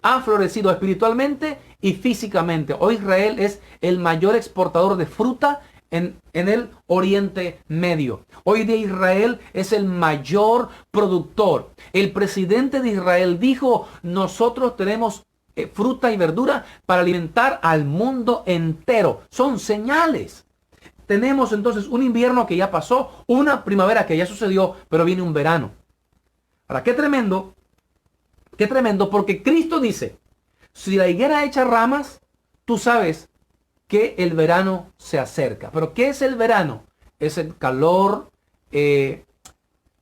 Speaker 1: Ha florecido espiritualmente y físicamente. Hoy Israel es el mayor exportador de fruta en el Oriente Medio. Hoy día Israel es el mayor productor. El presidente de Israel dijo, nosotros tenemos fruta y verdura para alimentar al mundo entero. Son señales. Tenemos entonces un invierno que ya pasó, una primavera que ya sucedió, pero viene un verano. Ahora, qué tremendo, porque Cristo dice, si la higuera echa ramas, tú sabes que el verano se acerca. ¿Pero qué es el verano? Es el calor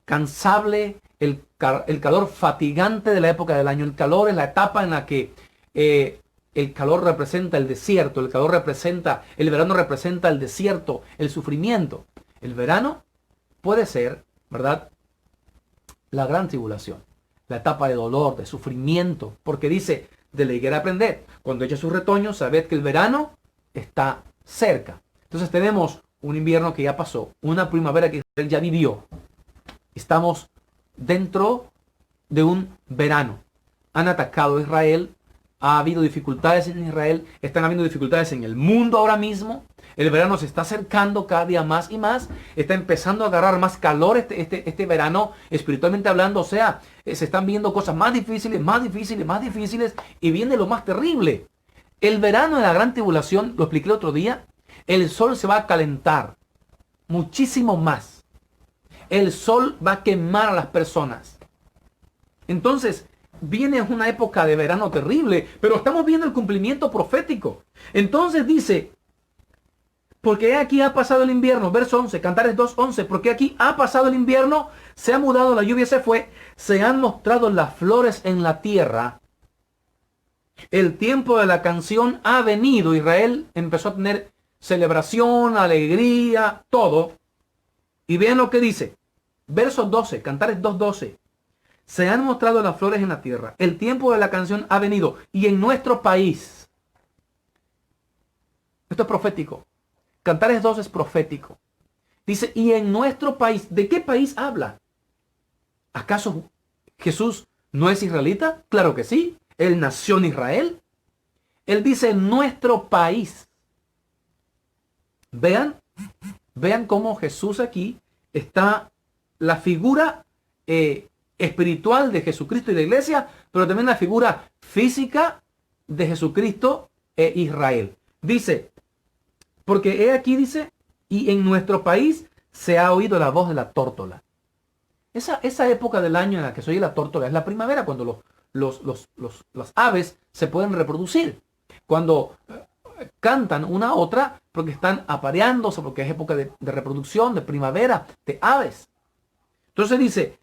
Speaker 1: cansable, el calor fatigante de la época del año. El calor es la etapa en la que el calor representa el desierto, el verano representa el desierto, el sufrimiento. El verano puede ser, ¿verdad?, la gran tribulación, la etapa de dolor, de sufrimiento, porque dice, de la higuera aprended, cuando echa sus retoños, sabed que el verano está cerca. Entonces tenemos un invierno que ya pasó, una primavera que Israel ya vivió. Estamos dentro de un verano. Han atacado a Israel, ha habido dificultades en Israel, están habiendo dificultades en el mundo ahora mismo. El verano se está acercando cada día más y más. Está empezando a agarrar más calor este verano, espiritualmente hablando. O sea, se están viendo cosas más difíciles, más difíciles, más difíciles. Y viene lo más terrible. El verano de la gran tribulación, lo expliqué el otro día, el sol se va a calentar muchísimo más. El sol va a quemar a las personas. Entonces, viene una época de verano terrible, pero estamos viendo el cumplimiento profético. Entonces dice, Porque aquí ha pasado el invierno, verso 11, Cantares 2:11, porque aquí ha pasado el invierno, se ha mudado, la lluvia se fue, se han mostrado las flores en la tierra. El tiempo de la canción ha venido. Israel empezó a tener celebración, alegría, todo. Y vean lo que dice. Verso 12, Cantares 2:12. Se han mostrado las flores en la tierra. El tiempo de la canción ha venido. Y en nuestro país. Esto es profético. Cantares 2 es profético. Dice, y en nuestro país. ¿De qué país habla? ¿Acaso Jesús no es israelita? Claro que sí. Él nació en Israel. Él dice nuestro país. Vean cómo Jesús aquí está la figura espiritual de Jesucristo y la iglesia, pero también la figura física de Jesucristo e Israel. Dice, porque aquí dice, y en nuestro país se ha oído la voz de la tórtola. Esa época del año en la que se oye la tórtola es la primavera, cuando las aves se pueden reproducir. Cuando cantan una a otra porque están apareándose, porque es época de reproducción, de primavera, de aves. Entonces dice,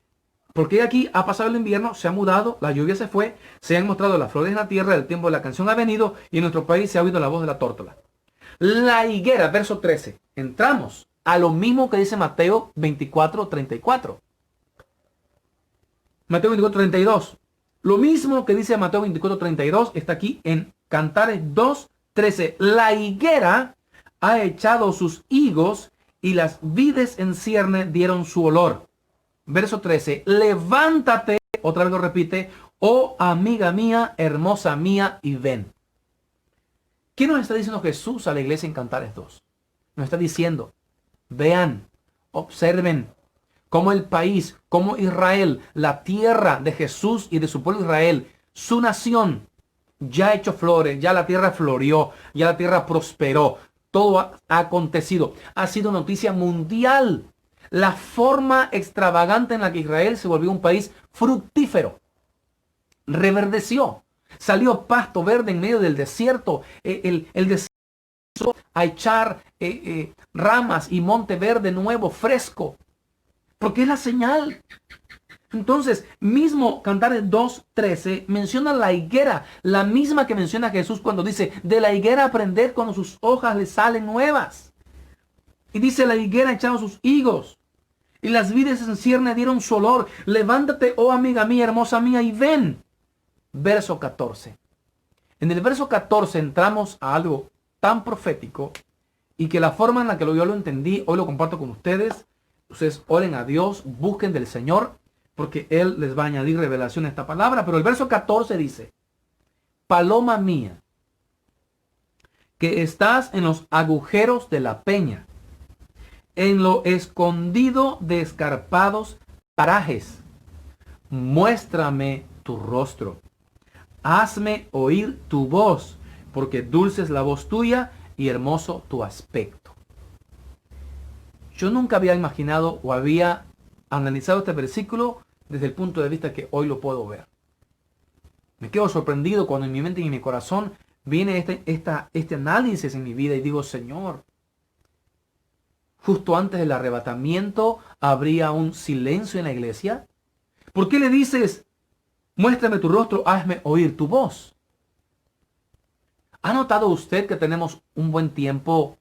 Speaker 1: porque aquí ha pasado el invierno, se ha mudado, la lluvia se fue, se han mostrado las flores en la tierra, el tiempo de la canción ha venido y en nuestro país se ha oído la voz de la tórtola. La higuera, verso 13. Entramos a lo mismo que dice Mateo 24:34. Mateo 24:32. Lo mismo que dice Mateo 24:32 está aquí en Cantares 2:13. La higuera ha echado sus higos y las vides en cierne dieron su olor. Verso 13. Levántate, otra vez lo repite, oh amiga mía, hermosa mía, y ven. ¿Qué nos está diciendo Jesús a la iglesia en Cantares 2? Nos está diciendo, vean, observen cómo el país, cómo Israel, la tierra de Jesús y de su pueblo Israel, su nación, ya ha hecho flores, ya la tierra floreó, ya la tierra prosperó. Todo ha acontecido. Ha sido noticia mundial. La forma extravagante en la que Israel se volvió un país fructífero. Reverdeció. Salió pasto verde en medio del desierto. El desierto a echar ramas y monte verde nuevo, fresco. Porque es la señal. Entonces, mismo Cantares 2:13 menciona la higuera, la misma que menciona Jesús cuando dice, de la higuera aprended cuando sus hojas le salen nuevas. Y dice, la higuera echaron sus higos, y las vides en cierne dieron su olor. Levántate, oh amiga mía, hermosa mía, y ven. Verso 14. En el verso 14 entramos a algo tan profético, y que la forma en la que yo lo entendí, hoy lo comparto con ustedes. Ustedes oren a Dios, busquen del Señor, porque Él les va a añadir revelación a esta palabra. Pero el verso 14 dice, paloma mía, que estás en los agujeros de la peña, en lo escondido de escarpados parajes, muéstrame tu rostro, hazme oír tu voz, porque dulce es la voz tuya y hermoso tu aspecto. Yo nunca había imaginado o había analizado este versículo desde el punto de vista que hoy lo puedo ver. Me quedo sorprendido cuando en mi mente y en mi corazón viene este análisis en mi vida y digo, Señor, justo antes del arrebatamiento habría un silencio en la iglesia. ¿Por qué le dices, muéstrame tu rostro, hazme oír tu voz? ¿Ha notado usted que tenemos un buen tiempo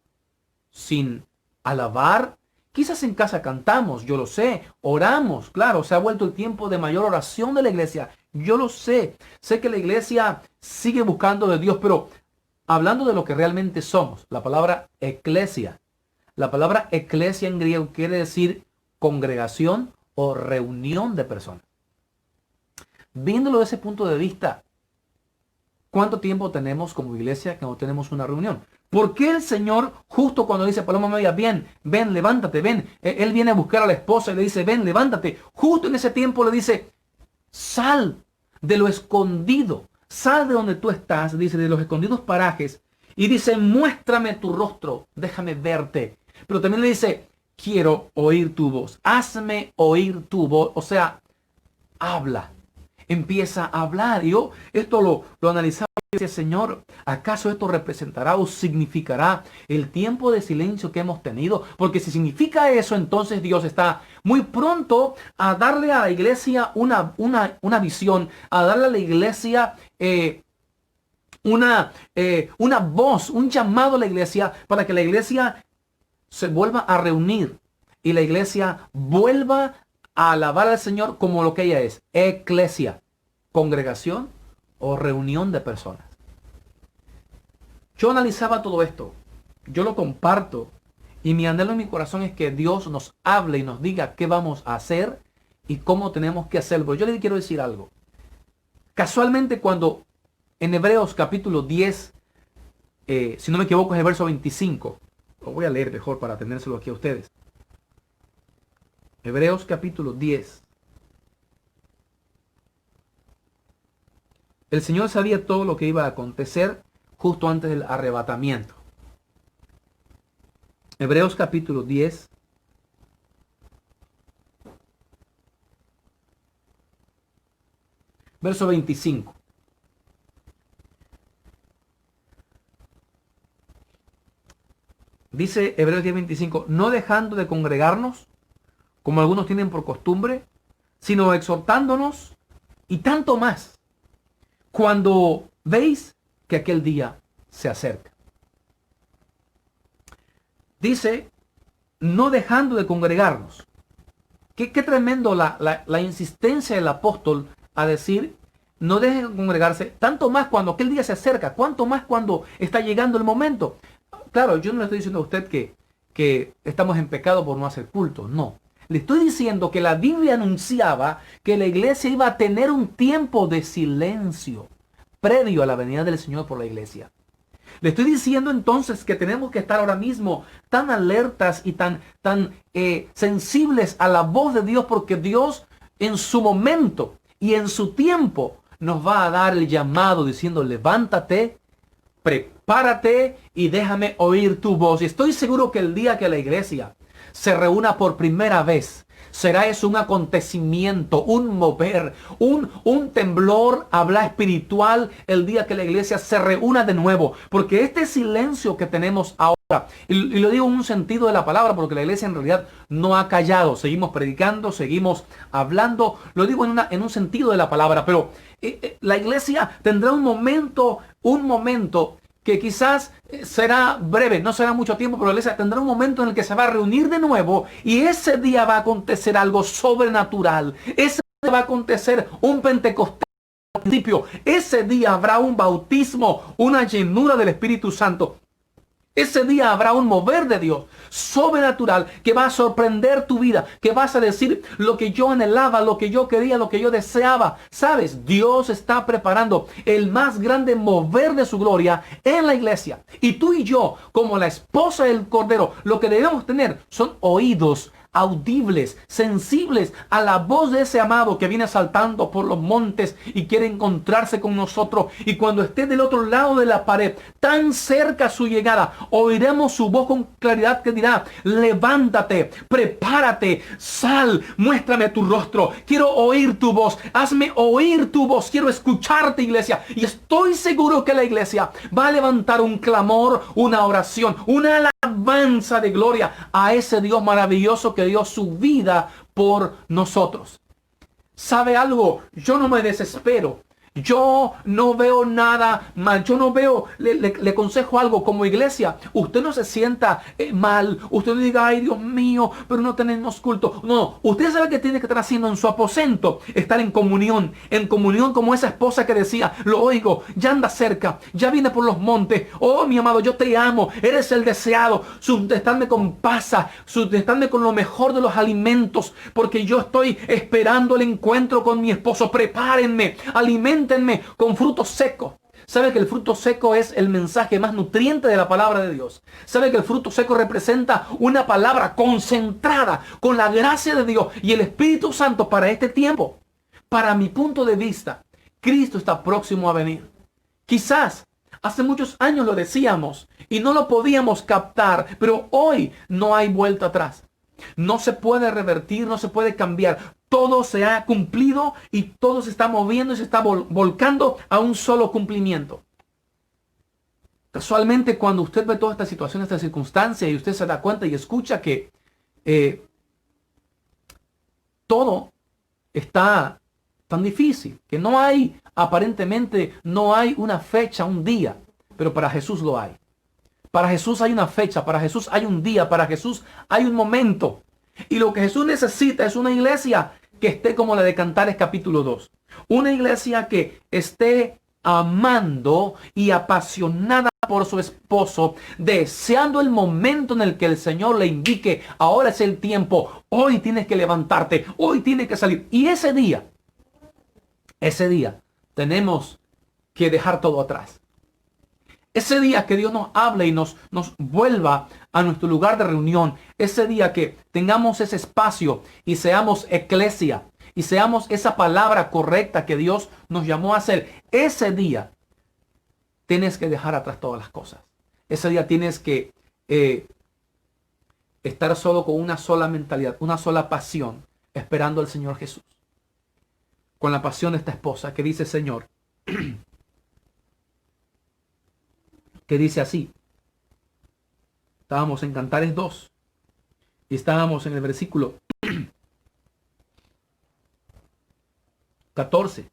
Speaker 1: sin alabar? Quizás en casa cantamos, yo lo sé, oramos, claro, se ha vuelto el tiempo de mayor oración de la iglesia, yo lo sé. Sé que la iglesia sigue buscando de Dios, pero hablando de lo que realmente somos, la palabra eclesia. La palabra eclesia en griego quiere decir congregación o reunión de personas. Viéndolo desde ese punto de vista, ¿cuánto tiempo tenemos como iglesia que no tenemos una reunión? ¿Por qué el Señor, justo cuando dice paloma media, ven, levántate, ven? Él viene a buscar a la esposa y le dice, ven, levántate. Justo en ese tiempo le dice, sal de lo escondido, sal de donde tú estás, dice, de los escondidos parajes. Y dice, muéstrame tu rostro, déjame verte. Pero también le dice, quiero oír tu voz, hazme oír tu voz. O sea, habla, empieza a hablar. Y yo esto lo analizaba dice, Señor, ¿acaso esto representará o significará el tiempo de silencio que hemos tenido? Porque si significa eso, entonces Dios está muy pronto a darle a la iglesia una visión, a darle a la iglesia una voz, un llamado a la iglesia para que la iglesia se vuelva a reunir y la iglesia vuelva a alabar al Señor como lo que ella es, eclesia, congregación o reunión de personas. Yo analizaba todo esto, yo lo comparto y mi anhelo en mi corazón es que Dios nos hable y nos diga qué vamos a hacer y cómo tenemos que hacerlo. Yo le quiero decir algo. Casualmente cuando en Hebreos capítulo 10, si no me equivoco es el verso 25, lo voy a leer mejor para tenérselo aquí a ustedes. Hebreos capítulo 10. El Señor sabía todo lo que iba a acontecer justo antes del arrebatamiento. Hebreos capítulo 10. Verso 25. Dice Hebreos 10:25, no dejando de congregarnos, como algunos tienen por costumbre, sino exhortándonos y tanto más, cuando veis que aquel día se acerca. Dice, no dejando de congregarnos. Qué tremendo la insistencia del apóstol a decir, no dejen de congregarse, tanto más cuando aquel día se acerca, cuanto más cuando está llegando el momento. Claro, yo no le estoy diciendo a usted que estamos en pecado por no hacer culto, no. Le estoy diciendo que la Biblia anunciaba que la iglesia iba a tener un tiempo de silencio previo a la venida del Señor por la iglesia. Le estoy diciendo entonces que tenemos que estar ahora mismo tan alertas y tan sensibles a la voz de Dios, porque Dios en su momento y en su tiempo nos va a dar el llamado diciendo, levántate, prepárate y déjame oír tu voz. Y estoy seguro que el día que la iglesia se reúna por primera vez, será eso un acontecimiento, un mover, un temblor, habla espiritual el día que la iglesia se reúna de nuevo. Porque este silencio que tenemos ahora, y lo digo en un sentido de la palabra, porque la iglesia en realidad no ha callado. Seguimos predicando, seguimos hablando. Lo digo en un sentido de la palabra, pero la iglesia tendrá un momento que quizás será breve, no será mucho tiempo, pero la iglesia tendrá un momento en el que se va a reunir de nuevo y ese día va a acontecer algo sobrenatural. Ese día va a acontecer un Pentecostés al principio. Ese día habrá un bautismo, una llenura del Espíritu Santo. Ese día habrá un mover de Dios sobrenatural que va a sorprender tu vida, que vas a decir lo que yo anhelaba, lo que yo quería, lo que yo deseaba. ¿Sabes? Dios está preparando el más grande mover de su gloria en la iglesia. Y tú y yo, como la esposa del Cordero, lo que debemos tener son oídos audibles, sensibles a la voz de ese amado que viene saltando por los montes y quiere encontrarse con nosotros. Y cuando esté del otro lado de la pared, tan cerca a su llegada, oiremos su voz con claridad que dirá, levántate, prepárate, sal, muéstrame tu rostro, quiero oír tu voz, hazme oír tu voz, quiero escucharte, iglesia. Y estoy seguro que la iglesia va a levantar un clamor, una oración, una alabanza de gloria a ese Dios maravilloso que dio su vida por nosotros. ¿Sabe algo? Yo no me desespero. Yo no veo nada mal. Yo no veo, le aconsejo algo como iglesia. Usted no se sienta mal. Usted no diga, ay Dios mío, pero no tenemos culto. No, usted sabe que tiene que estar haciendo en su aposento. Estar en comunión como esa esposa que decía, lo oigo, ya anda cerca, ya viene por los montes. Oh, mi amado, yo te amo, eres el deseado. Sustentarme con pasa, sustentarme con lo mejor de los alimentos, porque yo estoy esperando el encuentro con mi esposo. Prepárenme, alimentenme con frutos secos. ¿Sabe que el fruto seco es el mensaje más nutriente de la palabra de Dios? ¿Sabe que el fruto seco representa una palabra concentrada con la gracia de Dios y el Espíritu Santo para este tiempo? Para mi punto de vista, Cristo está próximo a venir. Quizás hace muchos años lo decíamos y no lo podíamos captar, pero hoy no hay vuelta atrás. No se puede revertir, no se puede cambiar. Todo se ha cumplido y todo se está moviendo y se está volcando a un solo cumplimiento. Casualmente, cuando usted ve toda esta situación, esta circunstancia, y usted se da cuenta y escucha que todo está tan difícil, que no hay, aparentemente, no hay una fecha, un día, pero para Jesús lo hay. Para Jesús hay una fecha, para Jesús hay un día, para Jesús hay un momento. Y lo que Jesús necesita es una iglesia que esté como la de Cantares capítulo 2. Una iglesia que esté amando y apasionada por su esposo, deseando el momento en el que el Señor le indique, ahora es el tiempo, hoy tienes que levantarte, hoy tienes que salir. Y ese día tenemos que dejar todo atrás. Ese día que Dios nos hable y nos vuelva a nuestro lugar de reunión. Ese día que tengamos ese espacio y seamos eclesia y seamos esa palabra correcta que Dios nos llamó a hacer. Ese día tienes que dejar atrás todas las cosas. Ese día tienes que estar solo con una sola mentalidad, una sola pasión, esperando al Señor Jesús. Con la pasión de esta esposa que dice, Señor, que dice así. Estábamos en Cantares 2 y estábamos en el versículo 14.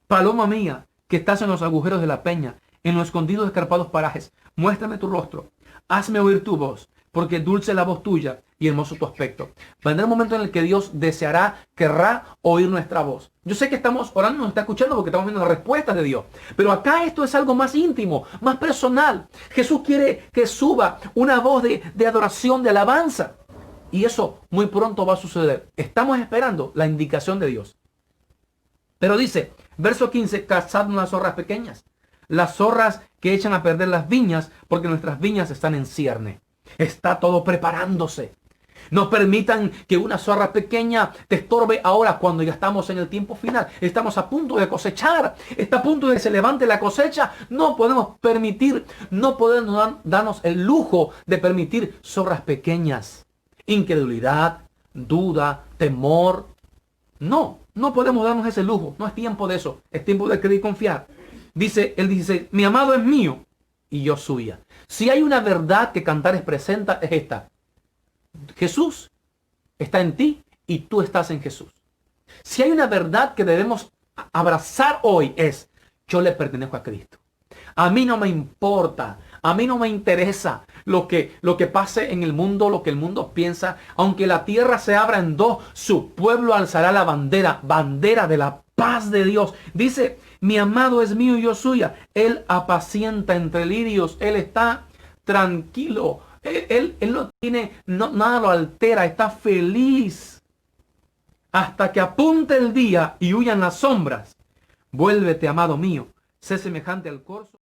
Speaker 1: Paloma mía, que estás en los agujeros de la peña, en los escondidos escarpados parajes, muéstrame tu rostro, hazme oír tu voz, porque dulce la voz tuya y hermoso tu aspecto. Vendrá un momento en el que Dios querrá oír nuestra voz. Yo sé que estamos orando, nos está escuchando porque estamos viendo las respuestas de Dios. Pero acá esto es algo más íntimo, más personal. Jesús quiere que suba una voz de adoración, de alabanza. Y eso muy pronto va a suceder. Estamos esperando la indicación de Dios. Pero dice, verso 15, cazad unas zorras pequeñas. Las zorras que echan a perder las viñas, porque nuestras viñas están en cierne. Está todo preparándose. No permitan que una zorra pequeña te estorbe ahora cuando ya estamos en el tiempo final. Estamos a punto de cosechar. Está a punto de que se levante la cosecha. No podemos permitir, no podemos darnos el lujo de permitir zorras pequeñas. Incredulidad, duda, temor. No podemos darnos ese lujo. No es tiempo de eso. Es tiempo de creer y confiar. Dice el 16, mi amado es mío y yo suya. Si hay una verdad que Cantares presenta es esta. Jesús está en ti y tú estás en Jesús. Si hay una verdad que debemos abrazar hoy es, yo le pertenezco a Cristo. A mí no me importa, a mí no me interesa lo que pase en el mundo, lo que el mundo piensa. Aunque la tierra se abra en dos, su pueblo alzará la bandera de la paz de Dios. Dice, mi amado es mío y yo suya. Él apacienta entre lirios, él está tranquilo. Él no tiene, nada lo altera, está feliz. Hasta que apunte el día y huyan las sombras. Vuélvete, amado mío, sé semejante al corzo.